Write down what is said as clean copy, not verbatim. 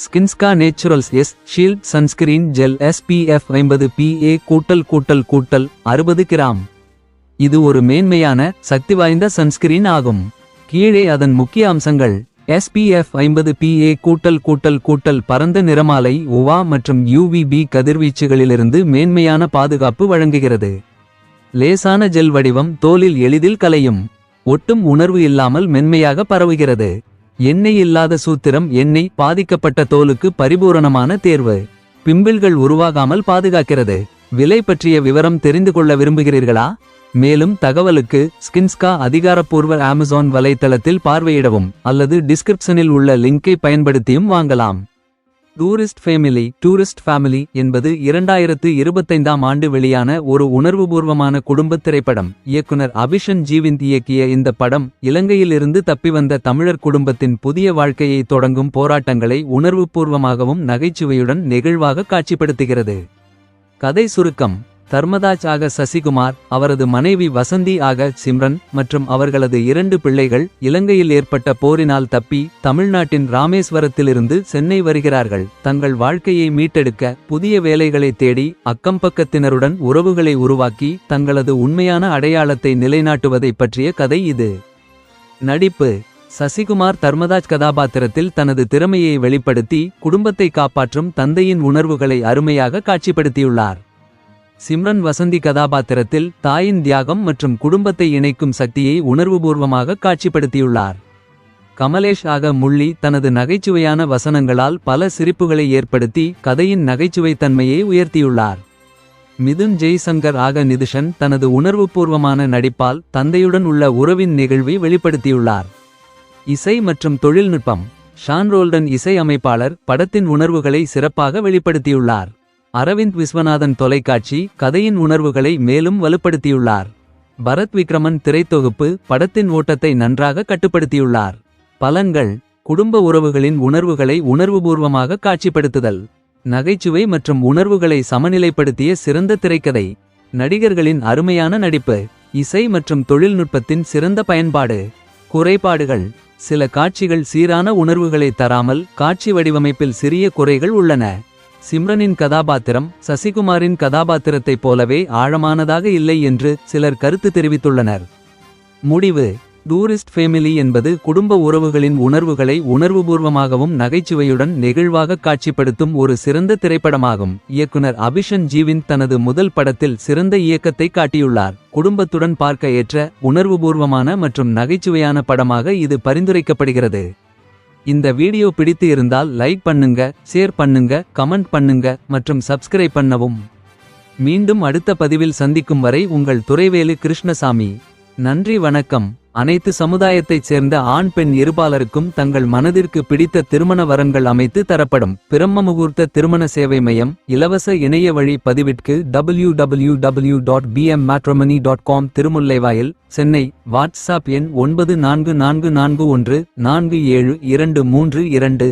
ஸ்கின்ஸ்கா naturals S shield sunscreen gel SPF 50 PA+++ 60 gram. இது ஒரு மேன்மையான சக்தி வாய்ந்த சன்ஸ்கிரீன் ஆகும். கீழே அதன் முக்கிய அம்சங்கள். SPF 50 PA+++ பரந்த நிறமாலை UVA மற்றும் UVB கதிர்வீச்சுகளிலிருந்து மேன்மையான பாதுகாப்பு வழங்குகிறது. லேசான ஜெல் வடிவம் தோலில் எளிதில் கலையும். ஒட்டும் உணர்வு இல்லாமல் மென்மையாக பரவுகிறது. எண்ணெய் இல்லாத சூத்திரம் எண்ணெய் பாதிக்கப்பட்ட தோலுக்கு பரிபூரணமான தேர்வு. பிம்பிள்கள் உருவாகாமல் பாதுகாக்கிறது. விலை பற்றிய விவரம் தெரிந்து கொள்ள விரும்புகிறீர்களா? மேலும் தகவலுக்கு ஸ்கின்ஸ்கா அதிகாரப்பூர்வ அமேசான் வலைத்தளத்தில் பார்வையிடவும் அல்லது டிஸ்கிரிப்ஷனில் உள்ள லிங்கை பயன்படுத்தியும் வாங்கலாம். டூரிஸ்ட் ஃபேமிலி என்பது 2025ஆம் ஆண்டு வெளியான ஒரு உணர்வுபூர்வமான குடும்பத் திரைப்படம். இயக்குனர் அபிஷன் ஜீவிந்த் இயக்கிய இந்த படம் இலங்கையிலிருந்து தப்பிவந்த தமிழர் குடும்பத்தின் புதிய வாழ்க்கையை தொடங்கும் போராட்டங்களை உணர்வுபூர்வமாகவும் நகைச்சுவையுடன் நெகிழ்வாக காட்சிப்படுத்துகிறது. கதை சுருக்கம். தர்மதாஜ் ஆக சசிகுமார், அவரது மனைவி வசந்தி ஆக சிம்ரன் மற்றும் அவர்களது 2 பிள்ளைகள் இலங்கையில் ஏற்பட்ட போரினால் தப்பி தமிழ்நாட்டின் ராமேஸ்வரத்திலிருந்து சென்னை வருகிறார்கள். தங்கள் வாழ்க்கையை மீட்டெடுக்க புதிய வேலைகளை தேடி அக்கம்பக்கத்தினருடன் உறவுகளை உருவாக்கி தங்களது உண்மையான அடையாளத்தை நிலைநாட்டுவதை பற்றிய கதை இது. நடிப்பு. சசிகுமார் தர்மதாஜ் கதாபாத்திரத்தில் தனது திறமையை வெளிப்படுத்தி குடும்பத்தை காப்பாற்றும் தந்தையின் உணர்வுகளை அருமையாக காட்சிப்படுத்தியுள்ளார். சிம்ரன் வசந்தி கதாபாத்திரத்தில் தாயின் தியாகம் மற்றும் குடும்பத்தை இணைக்கும் சக்தியை உணர்வுபூர்வமாக காட்சிப்படுத்தியுள்ளார். கமலேஷ் ஆக முள்ளி தனது நகைச்சுவையான வசனங்களால் பல சிரிப்புகளை ஏற்படுத்தி கதையின் நகைச்சுவைத்தன்மையை உயர்த்தியுள்ளார். மிதுன் ஜெய்சங்கர் ஆக நிதிஷன் தனது உணர்வுபூர்வமான நடிப்பால் தந்தையுடன் உள்ள உறவின் நெகிழ்வை வெளிப்படுத்தியுள்ளார். இசை மற்றும் தொழில்நுட்பம். ஷான் ரோல்டன் இசை அமைப்பாளர் படத்தின் உணர்வுகளை சிறப்பாக வெளிப்படுத்தியுள்ளார். அரவிந்த் விஸ்வநாதன் தொலைக்காட்சி கதையின் உணர்வுகளை மேலும் வலுப்படுத்தியுள்ளார். பரத் விக்ரமன் திரைத்தொகுப்பு படத்தின் ஓட்டத்தை நன்றாக கட்டுப்படுத்தியுள்ளார். பலன்கள். குடும்ப உறவுகளின் உணர்வுகளை உணர்வுபூர்வமாக காட்சிப்படுத்துதல். நகைச்சுவை மற்றும் உணர்வுகளை சமநிலைப்படுத்திய சிறந்த திரைக்கதை. நடிகர்களின் அருமையான நடிப்பு. இசை மற்றும் தொழில்நுட்பத்தின் சிறந்த பயன்பாடு. குறைபாடுகள். சில காட்சிகள் சீரான உணர்வுகளை தராமல் காட்சி வடிவமைப்பில் சிறிய குறைகள் உள்ளன. சிம்ரனின் கதாபாத்திரம் சசிகுமாரின் கதாபாத்திரத்தைப் போலவே ஆழமானதாக இல்லை என்று சிலர் கருத்து தெரிவித்துள்ளனர். முடிவு. டூரிஸ்ட் ஃபேமிலி என்பது குடும்ப உறவுகளின் உணர்வுகளை உணர்வுபூர்வமாகவும் நகைச்சுவையுடன் நெகிழ்வாக காட்சிப்படுத்தும் ஒரு சிறந்த திரைப்படமாகும். இயக்குனர் அபிஷன் ஜீவிந்த் தனது முதல் படத்தில் சிறந்த இயக்கத்தை காட்டியுள்ளார். குடும்பத்துடன் பார்க்க ஏற்ற உணர்வுபூர்வமான மற்றும் நகைச்சுவையான படமாக இது பரிந்துரைக்கப்படுகிறது. இந்த வீடியோ பிடித்து இருந்தால் லைக் பண்ணுங்க, ஷேர் பண்ணுங்க, கமெண்ட் பண்ணுங்க மற்றும் சப்ஸ்கிரைப் பண்ணவும். மீண்டும் அடுத்த பதிவில் சந்திக்கும் வரை உங்கள் துரைவேலு கிருஷ்ணசாமி. நன்றி வணக்கம். அனைத்து சமுதாயத்தைச் சேர்ந்த ஆண் பெண் இருபாலருக்கும் தங்கள் மனதிற்கு பிடித்த திருமண வரன்கள் அமைத்து தரப்படும் பிரம்ம முகூர்த்த திருமண சேவை மையம். இலவச இணைய வழி பதிவிற்கு www.bmmatrimony.com. திருமுல்லைவாயில், சென்னை. வாட்ஸ்அப் எண் 9444147232.